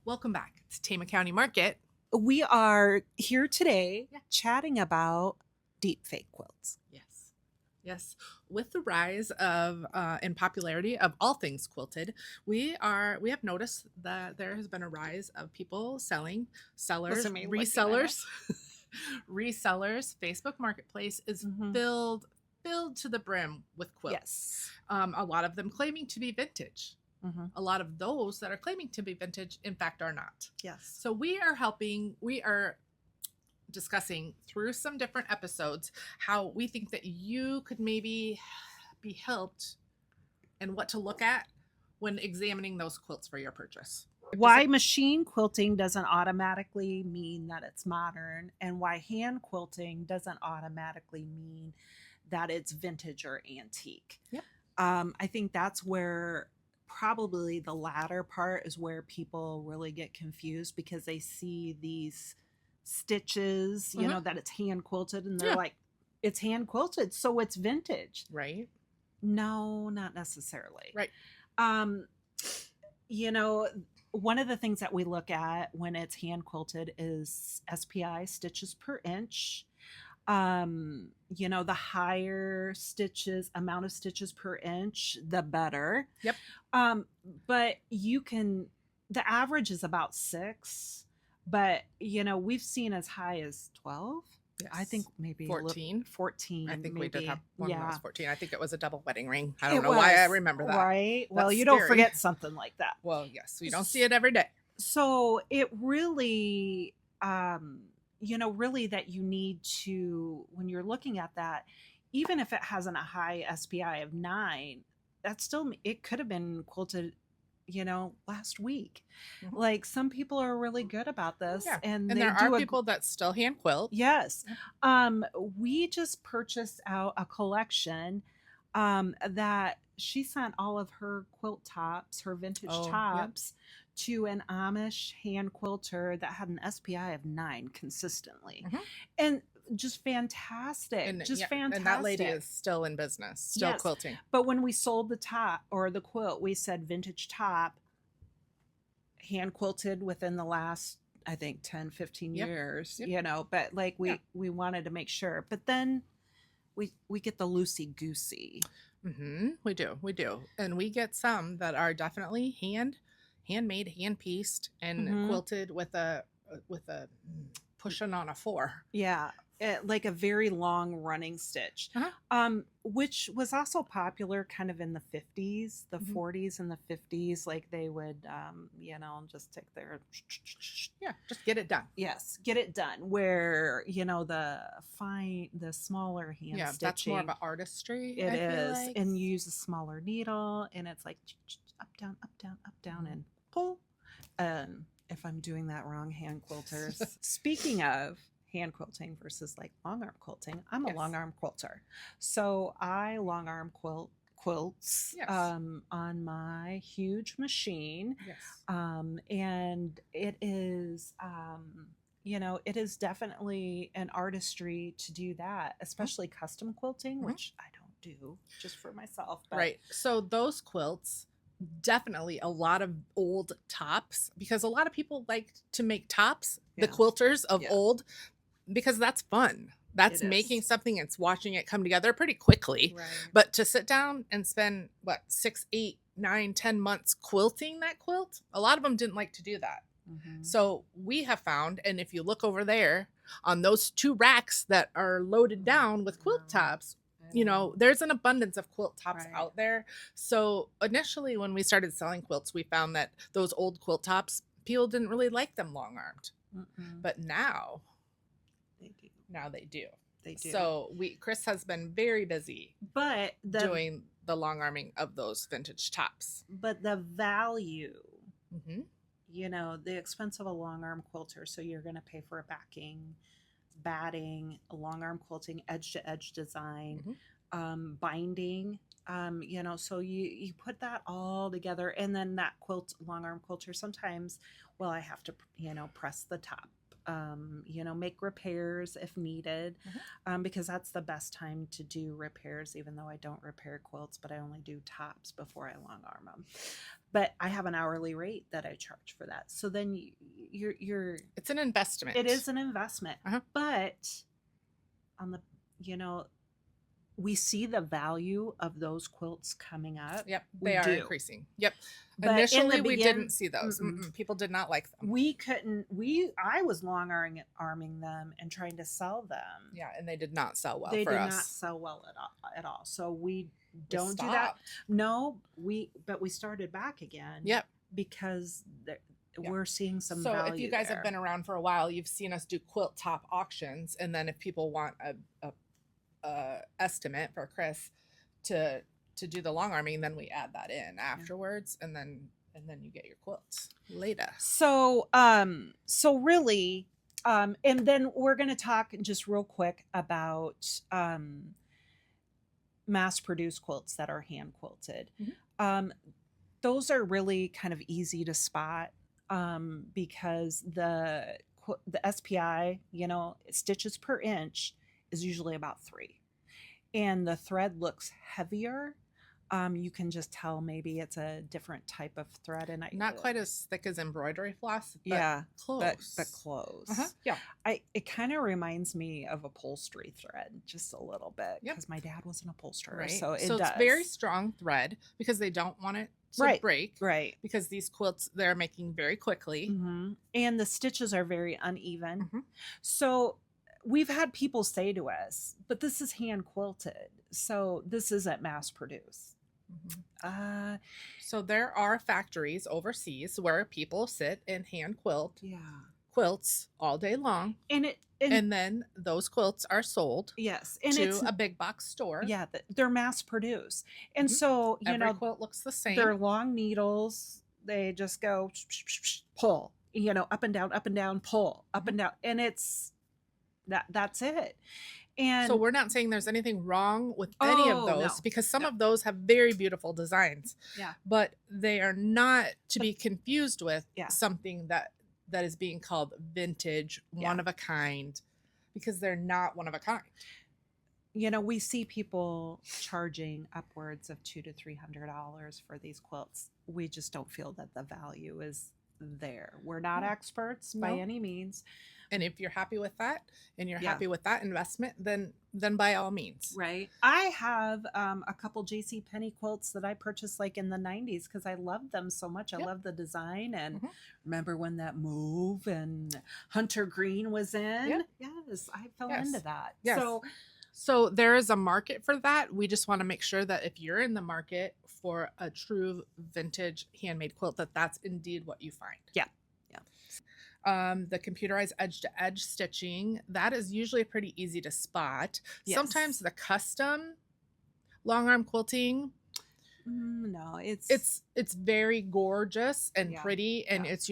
Welcome back. It's Tama County Market. We are here today Yeah. chatting about deep fake quilts. Yes. Yes. With the rise of in popularity of all things quilted, we have noticed that there has been a rise of people selling, sellers, Listen to me looking at it. resellers, resellers. Facebook Marketplace is Mhm. filled to the brim with quilts. Yes. A lot of them claiming to be vintage. Mhm. A lot of those that are claiming to be vintage, in fact, are not. Yes. So we are discussing through some different episodes how we think that you could maybe be helped and what to look at when examining those quilts for your purchase. Why machine quilting doesn't automatically mean that it's modern, and why hand quilting doesn't automatically mean that it's vintage or antique. Yep. I think that's where probably the latter part is where people really get confused because they see these stitches, you know, that it's hand quilted, and they're like, it's hand quilted, so it's vintage. Right. No, not necessarily. Right. You know, one of the things that we look at when it's hand quilted is SPI, stitches per inch. You know, the higher amount of stitches per inch, the better. Yep. But the average is about 6, but you know, we've seen as high as 12. Yes. I think maybe 14. 14. I think maybe. we did have one that was 14. I think it was a double wedding ring. I It don't know why I was, remember that. Right. Well, That's you don't scary. forget something like that. Well, yes, we don't see it every day. So it really, you know, really that you need to, when you're looking at that, even if it hasn't a high SPI of 9, that's still, it could have been quilted, you know, last week. Mhm. Like, some people are really good about this. Yeah. And And they there do are people that still hand quilt. Yes. We just purchased out a collection that she sent all of her quilt tops, her vintage tops, to an Amish hand quilter that had an SPI of 9 consistently. And just fantastic. Fantastic. And that lady is still in business, still quilting. But when we sold the top or the quilt, we said vintage top, hand quilted within the last, I think, 10, 15 years, you know, but like we wanted to make sure. But then we get the loosey goosey. We do. And we get some that are definitely handmade, hand pieced, and quilted with a pushing on a 4. Yeah. Like a very long running stitch, which was also popular kind of in the 50s, the 40s and the 50s. Like they would, you know, just take their, just get it done. Yes, get it done. Where, you know, the smaller hand stitching. That's more of an artistry. It is, like. And you use a smaller needle, and it's like up, down, up, down, up, down, and pull. If I'm doing that wrong, hand quilters. Speaking of hand quilting versus like long arm quilting, I'm a long arm quilter, so I long arm quilts on my huge machine. And it is you know, it is definitely an artistry to do that, especially custom quilting, which I don't do just for myself, but. Right. So those quilts, definitely a lot of old tops, because a lot of people like to make tops, the quilters of old, because that's fun. That's making something, it's watching it come together pretty quickly. But to sit down and spend 6, 8, 9, 10 months quilting that quilt, a lot of them didn't like to do that. So we have found, and if you look over there on those 2 racks that are loaded down with quilt tops, you know, there's an abundance of quilt tops out there. So initially when we started selling quilts, we found that those old quilt tops, people didn't really like them long armed. But now they do. They do. So Chris has been very busy, but doing the long arming of those vintage tops. But the value, you know, the expense of a long arm quilter. So you're going to pay for a backing, batting, a long arm quilting, edge to edge design, binding. You know, so you put that all together, and then that long arm quilter sometimes, well, I have to, you know, press the top make repairs if needed, Mm-hmm. because that's the best time to do repairs, even though I don't repair quilts, but I only do tops before I long arm them. But I have an hourly rate that I charge for that. So then you're It's an investment. it is an investment. Uh-huh. But on the, we see the value of those quilts coming up. Yep, We they are do. increasing. Yep. But in the Initially, we begin- didn't see those. People did not like them. I was long arming them and trying to sell them. Yeah, and they did not sell well They for did us. not sell well at all. So we We don't do that. stopped. No, but we started back again. Yep. Because Yeah. we're seeing some So value if you guys there. have been around for a while, you've seen us do quilt top auctions, and then if people want a estimate for Chris to do the long arming, then we add that in afterwards, and then you get your quilts later. So really, and then we're going to talk just real quick about mass produced quilts that are hand quilted. Those are really kind of easy to spot, because the SPI, stitches per inch is usually about 3, and the thread looks heavier. You can just tell maybe it's a different type of thread, and Not quite as thick as embroidery floss, but close. but close. Yeah. It kind of reminds me of upholstery thread just a little bit, Yep. because my dad was an upholsterer, Right. so it's very strong thread because they don't want it to break. Right. Because these quilts they're making very quickly. And the stitches are very uneven. Mhm. So we've had people say to us, but this is hand quilted, so this isn't mass produced. So there are factories overseas where people sit and hand quilt quilts all day long, and then those quilts are sold yes, and to a big box store. Yeah, they're mass produced, and so every quilt looks the same. They're long needles. They just go pull, up and down, pull, up and down, and it's that's it. And so we're not saying there's anything wrong with any of those, because some of those have very beautiful designs. Yeah. But they are not to be confused with something that is being called vintage, one of a kind, because they're not one of a kind. We see people charging upwards of $200 to $300 for these quilts. We just don't feel that the value is there. We're not experts by any means. And if you're happy with that and you're happy with that investment, then by all means. Right. I have a couple JCPenney quilts that I purchased like in the 90s because I loved them so much. I love the design. And remember when that mauve and hunter green was in? Yes, I fell into that. Yes. So there is a market for that. We just want to make sure that if you're in the market for a true vintage handmade quilt, that's indeed what you find. Yeah. The computerized edge-to-edge stitching, that is usually pretty easy to spot. Yes. Sometimes the custom long arm quilting, no, it's very gorgeous and pretty, and it's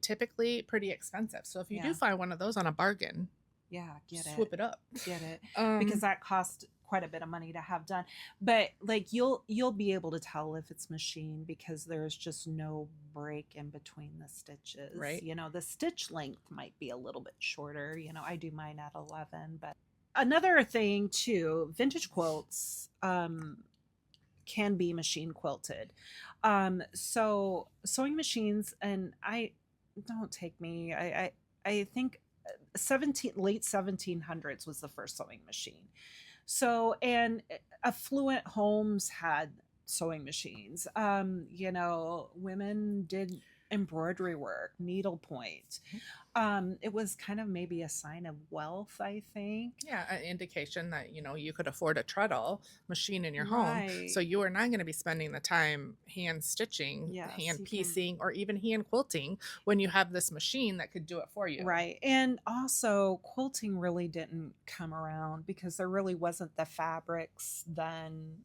typically pretty expensive. So if you do find one of those on a bargain, swoop it up, get it, because that costs quite a bit of money to have done. But like you'll be able to tell if it's machine because there's just no break in between the stitches. Right. The stitch length might be a little bit shorter. I do mine at 11. But another thing too, vintage quilts can be machine quilted. So sewing machines, and don't take me, I think late 1700s was the first sewing machine. So, and affluent homes had sewing machines. Women did embroidery work, needlepoint. It was kind of maybe a sign of wealth, I think. Yeah, an indication that, you could afford a treadle machine in your home. So you are not going to be spending the time hand stitching, hand piecing, or even hand quilting when you have this machine that could do it for you. Right. And also quilting really didn't come around because there really wasn't the fabrics then,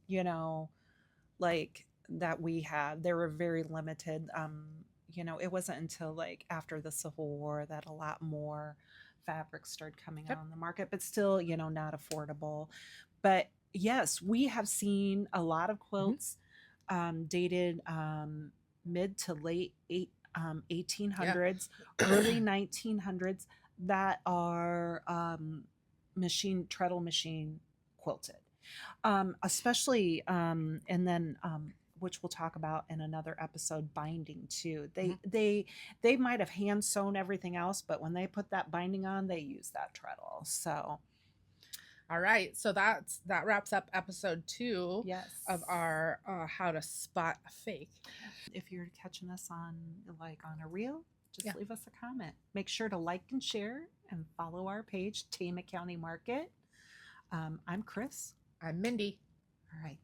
like that we had. They were very limited. It wasn't until like after the Civil War that a lot more fabrics started coming out on the market, but still, not affordable. But yes, we have seen a lot of quilts dated mid to late 1800s, early 1900s that are treadle machine quilted, especially and then which we'll talk about in another episode, binding too. They might have hand sewn everything else, but when they put that binding on, they use that treadle. So all right, so that wraps up episode 2 yes, of our how to spot a fake. If you're catching us on a reel, just leave us a comment. Make sure to like and share and follow our page, Tama County Market. I'm Chris. I'm Mindy. All right.